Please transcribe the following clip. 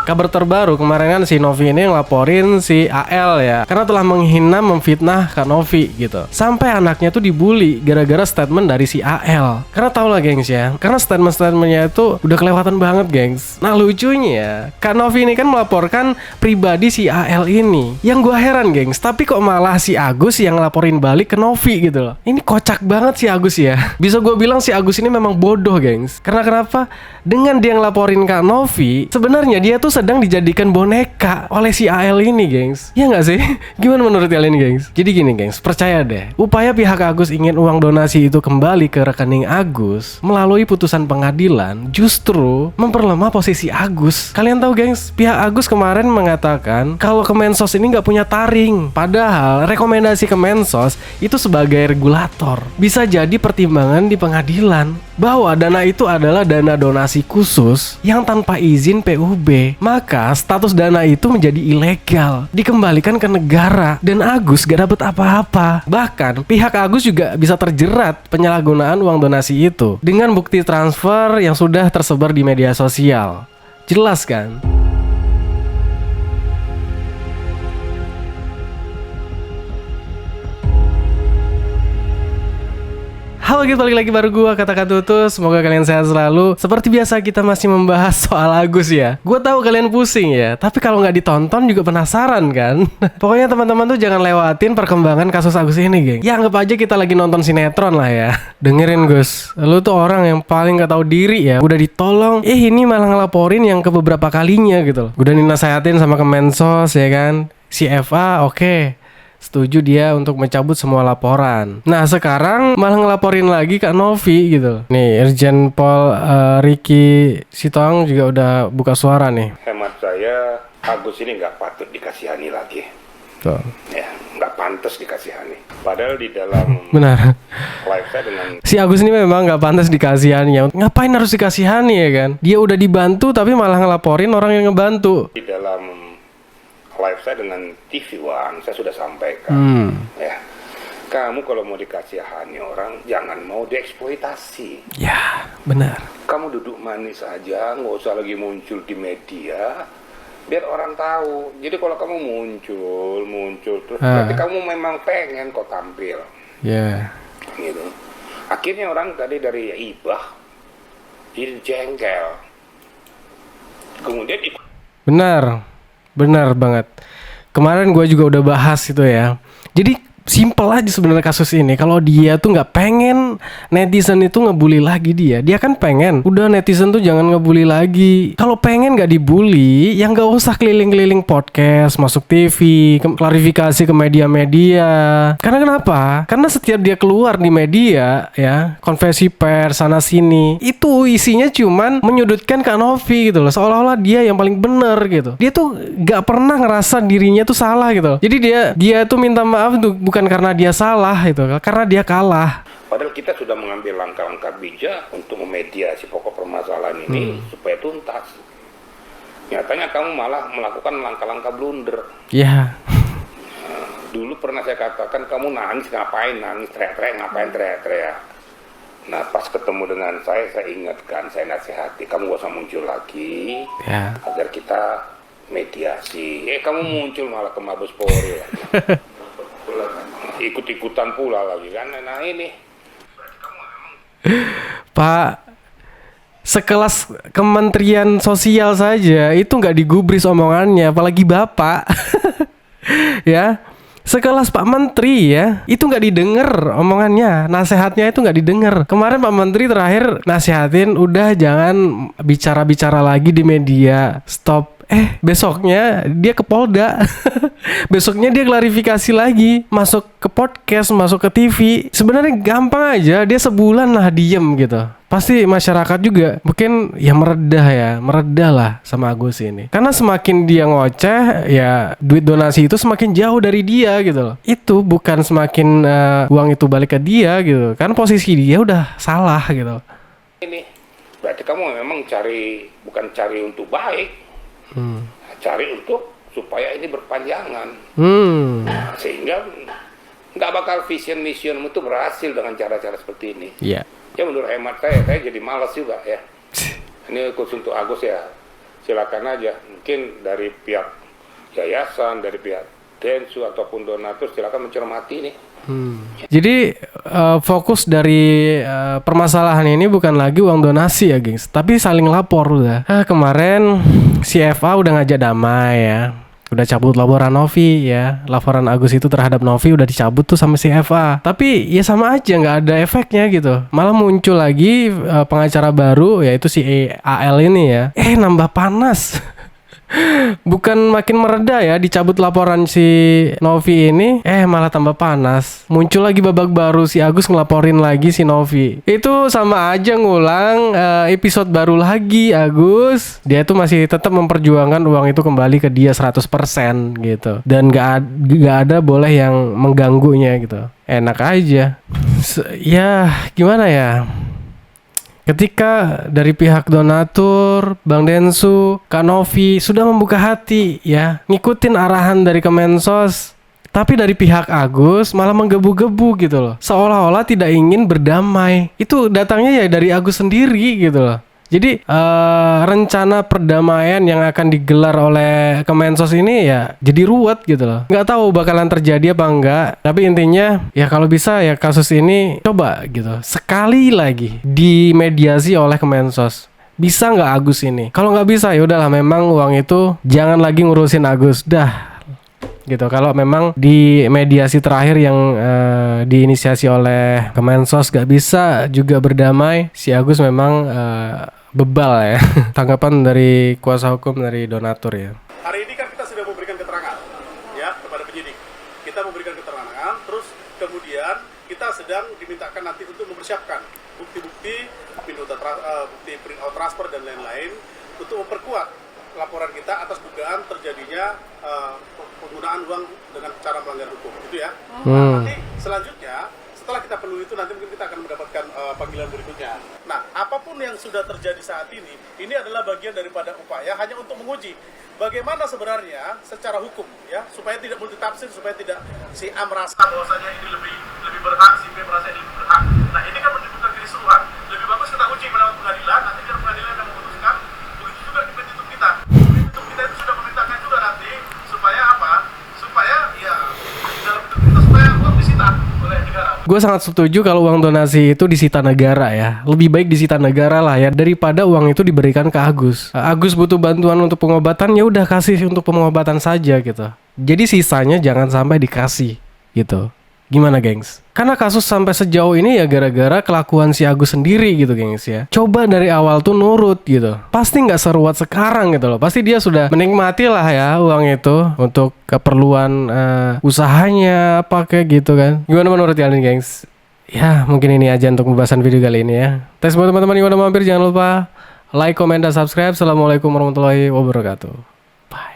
Kabar terbaru kemarin kan si Novi ini ngelaporin si AL ya, karena telah menghina, memfitnah Kak Novi gitu. Sampai anaknya tuh dibully gara-gara statement dari si AL. Karena tau lah gengs ya, karena statement-statementnya itu udah kelewatan banget gengs. Nah lucunya Kak Novi ini kan melaporkan pribadi si AL ini. Yang gua heran gengs, tapi kok malah si Agus yang ngelaporin balik ke Novi gitu loh. Ini kocak banget si Agus ya. Bisa gua bilang si Agus ini memang bodoh gengs. Karena kenapa? Dengan dia ngelaporin Kak Novi, sebenarnya dia tuh sedang dijadikan boneka oleh si AL ini gengs. Ya nggak sih? Gimana menurut kalian gengs? Jadi gini gengs, percaya deh, upaya pihak Agus ingin uang donasi itu kembali ke rekening Agus melalui putusan pengadilan justru memperlemah posisi Agus. Kalian tahu gengs, pihak Agus kemarin mengatakan kalau Kemensos ini nggak punya taring. Padahal rekomendasi Kemensos itu sebagai regulator bisa jadi pertimbangan di pengadilan bahwa dana itu adalah dana donasi khusus yang tanpa izin PUB. Maka status dana itu menjadi ilegal, dikembalikan ke negara, dan Agus gak dapet apa-apa. Bahkan pihak Agus juga bisa terjerat penyalahgunaan uang donasi itu dengan bukti transfer yang sudah tersebar di media sosial. Jelas kan? Halo gitu, balik lagi baru gua Kata Tutus. Semoga kalian sehat selalu. Seperti biasa kita masih membahas soal Agus ya. Gua tahu kalian pusing ya, tapi kalau nggak ditonton juga penasaran kan. Pokoknya teman-teman tuh jangan lewatin perkembangan kasus Agus ini geng. Ya anggap aja kita lagi nonton sinetron lah ya. Dengerin Gus, lu tuh orang yang paling nggak tahu diri ya. Udah ditolong, ini malah ngelaporin yang ke beberapa kalinya gitu loh. Udah dinasehatin sama Kemensos ya kan. Si FA oke, setuju dia untuk mencabut semua laporan. Nah sekarang malah ngelaporin lagi Kak Novi gitu. Nih Irjen Pol Ricky Sitohang juga udah buka suara nih. Hemat saya Agus ini nggak patut dikasihani lagi. Tuh. Ya nggak pantas dikasihani. Padahal di dalam benar live saya dengan si Agus ini memang nggak pantas dikasihani ya. Ngapain harus dikasihani ya kan? Dia udah dibantu tapi malah ngelaporin orang yang ngebantu. di dalam live saya dengan TV One saya sudah sampaikan ya, kamu kalau mau dikasihani orang jangan mau dieksploitasi. Ya benar. Kamu duduk manis aja, nggak usah lagi muncul di media biar orang tahu. Jadi kalau kamu muncul terus berarti kamu memang pengen kok tampil gitu. Akhirnya orang tadi dari ibah jadi jengkel, kemudian ikut. Benar banget. Kemarin gue juga udah bahas itu ya. Jadi simpel aja sebenarnya kasus ini. Kalau dia tuh nggak pengen netizen itu ngebully lagi dia kan pengen udah netizen tuh jangan ngebully lagi. Kalau pengen nggak dibully, ya nggak usah keliling-keliling podcast, masuk TV, klarifikasi ke media-media. Karena kenapa? Karena setiap dia keluar di media ya, konversi pers sana sini, itu isinya cuman menyudutkan Kak Novi gitu loh, seolah-olah dia yang paling bener gitu. Dia tuh nggak pernah ngerasa dirinya tuh salah gitu loh. Jadi dia tuh minta maaf tuh bukan karena dia salah itu, karena dia kalah. Padahal kita sudah mengambil langkah-langkah bijak untuk memediasi pokok permasalahan ini supaya tuntas. Nyatanya kamu malah melakukan langkah-langkah blunder. Ya. Nah, dulu pernah saya katakan kamu nangis ngapain, nangis teriak-teriak ngapain teriak-teriak. Nah pas ketemu dengan saya ingatkan, saya nasihati kamu gak usah muncul lagi agar kita mediasi. Kamu muncul malah ke Mabes Polri lagi. Ikut-ikutan pula lagi kan. Nah ini Pak, sekelas Kementerian Sosial saja itu nggak digubris omongannya, apalagi Bapak. Ya, sekelas Pak Menteri ya, itu nggak didengar omongannya, nasehatnya itu nggak didengar. Kemarin Pak Menteri terakhir nasehatin, udah jangan bicara-bicara lagi di media, stop. Besoknya dia ke Polda. Besoknya dia klarifikasi lagi, masuk ke podcast, masuk ke TV. Sebenarnya gampang aja, dia sebulan lah diem gitu. Pasti masyarakat juga mungkin ya meredah lah sama Agus ini. Karena semakin dia ngoceh, ya duit donasi itu semakin jauh dari dia gitu loh. Itu bukan semakin uang itu balik ke dia gitu. Kan posisi dia udah salah gitu. Ini berarti kamu memang bukan cari untuk baik. Cari untuk supaya ini berpanjangan. Sehingga nggak bakal vision missionmu itu berhasil dengan cara-cara seperti ini. Iya. Ya menurut hemat saya jadi malas juga ya. Ini khusus untuk Agus ya. silakan aja. Mungkin dari pihak yayasan, dari pihak Densu ataupun donatur silakan mencermati nih. Jadi fokus dari permasalahan ini bukan lagi uang donasi ya gengs, tapi saling lapor udah. Kemarin si FA udah ngajak damai ya, udah cabut laporan Novi ya. Laporan Agus itu terhadap Novi udah dicabut tuh sama si FA. Tapi ya sama aja, nggak ada efeknya gitu. Malah muncul lagi pengacara baru, yaitu si AL ini ya. Nambah panas. Bukan makin mereda ya, dicabut laporan si Novi ini, malah tambah panas. Muncul lagi babak baru, si Agus ngelaporin lagi si Novi. Itu sama aja ngulang episode baru lagi Agus. Dia tuh masih tetap memperjuangkan uang itu kembali ke dia 100% gitu. Dan gak ada boleh yang mengganggunya gitu. Enak aja. Ya gimana ya, ketika dari pihak donatur, Bang Densu, Kak Novi sudah membuka hati ya, ngikutin arahan dari Kemensos, tapi dari pihak Agus malah menggebu-gebu gitu loh. Seolah-olah tidak ingin berdamai. Itu datangnya ya dari Agus sendiri gitu loh. Jadi rencana perdamaian yang akan digelar oleh Kemensos ini ya jadi ruwet gitu loh. Nggak tahu bakalan terjadi apa enggak. Tapi intinya ya kalau bisa ya kasus ini coba gitu sekali lagi dimediasi oleh Kemensos. Bisa nggak Agus ini? Kalau nggak bisa ya udahlah, memang uang itu jangan lagi ngurusin Agus dah gitu. Kalau memang di mediasi terakhir yang diinisiasi oleh Kemensos gak bisa juga berdamai, si Agus memang bebal ya. Tanggapan dari kuasa hukum dari donatur ya. Hari ini kan kita sudah memberikan keterangan ya kepada penyidik. Kita memberikan keterangan, terus kemudian kita sedang dimintakan nanti untuk mempersiapkan bukti-bukti, bukti print out transfer dan lain-lain untuk memperkuat laporan kita atas dugaan terjadinya penggunaan uang dengan cara melanggar hukum, gitu ya. Nanti selanjutnya setelah kita penuhi itu nanti mungkin kita akan mendapatkan panggilan berikutnya. Nah, apapun yang sudah terjadi saat ini adalah bagian daripada upaya hanya untuk menguji bagaimana sebenarnya secara hukum ya, supaya tidak multitafsir, supaya tidak si A merasa bahwasanya ini lebih berhak, si B merasa ini lebih berhak. Nah, ini kan menimbulkan keseluruhan. Lebih bagus kita uji melewat pengadilan, nanti biar pengadilan yang memutuskan. Begitu juga di petitum kita. Petitum kita itu sudah memintakan juga nanti supaya apa? Supaya ya di dalam petitum kita supaya uang disita oleh negara. Gue sangat setuju kalau uang donasi itu disita negara ya. Lebih baik disita negara lah ya daripada uang itu diberikan ke Agus. Agus butuh bantuan untuk pengobatan, ya udah kasih untuk pengobatan saja gitu. Jadi sisanya jangan sampai dikasih gitu. Gimana gengs? Karena kasus sampai sejauh ini ya gara-gara kelakuan si Agus sendiri gitu gengs ya. Coba dari awal tuh nurut gitu, pasti nggak seruat sekarang gitu loh. Pasti dia sudah menikmati lah ya uang itu untuk keperluan usahanya apa kayak gitu kan. Gimana menurut kalian gengs? Ya mungkin ini aja untuk pembahasan video kali ini ya. Thanks buat teman-teman yang udah mampir, jangan lupa like, comment, dan subscribe. Assalamualaikum warahmatullahi wabarakatuh. Bye.